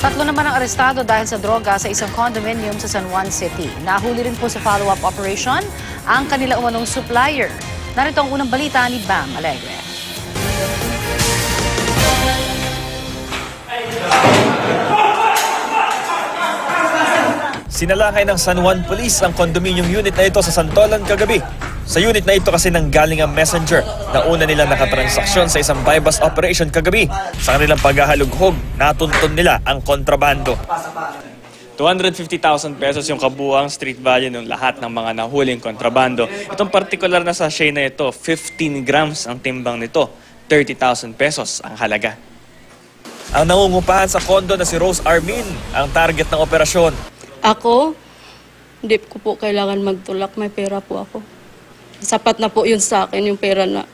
Tatlo naman ang arestado dahil sa droga sa isang condominium sa San Juan City. Nahuli rin po sa follow-up operation ang kanila umanong supplier. Narito ang unang balita ni Bam Alegre. Sinalakay ng San Juan Police ang condominium unit na ito sa Santolan kagabi. Sa unit na ito kasi nanggaling ang messenger na una nilang nakatransaksyon sa isang buy-bust operation kagabi. Sa kanilang paghahalughog, natuntun nila ang kontrabando. 250,000 pesos yung kabuuang street value ng lahat ng mga nahuling kontrabando. Itong particular na sachet na ito, 15 grams ang timbang nito, 30,000 pesos ang halaga. Ang nangungupahan sa kondo na si Rose Armin ang target ng operasyon. Ako, hindi ko po kailangan magtulak. May pera po ako. Sapat na po yun sa akin, yung pera na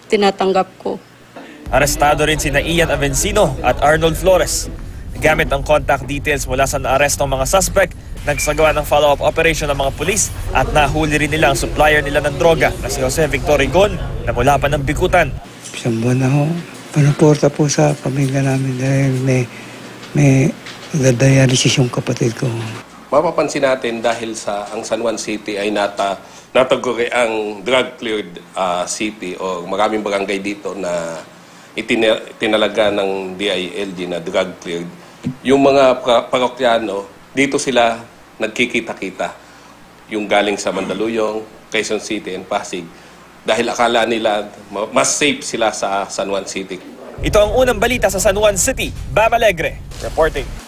tinatanggap ko. Arestado rin sina Ian Avencino at Arnold Flores. Gamit ang contact details mula sa naarestong mga suspect, nagsagawa ng follow-up operation ng mga pulis at nahuli rin nila ang supplier nila ng droga na si Jose Victor Rigon na mula pa ng Bikutan. Isang buwan na ho. Panuporta po sa pamilya namin dahil may nagda-dialysis yung kapatid ko. Mapapansin natin dahil sa ang San Juan City ay nataguri ang drug-cleared city o maraming barangay dito na itinalaga ng DILG na drug-cleared. Yung mga parokyano, dito sila nagkikita-kita. Yung galing sa Mandaluyong, Quezon City, and Pasig. Dahil akala nila mas safe sila sa San Juan City. Ito ang unang balita sa San Juan City. Bam Alegre, reporting.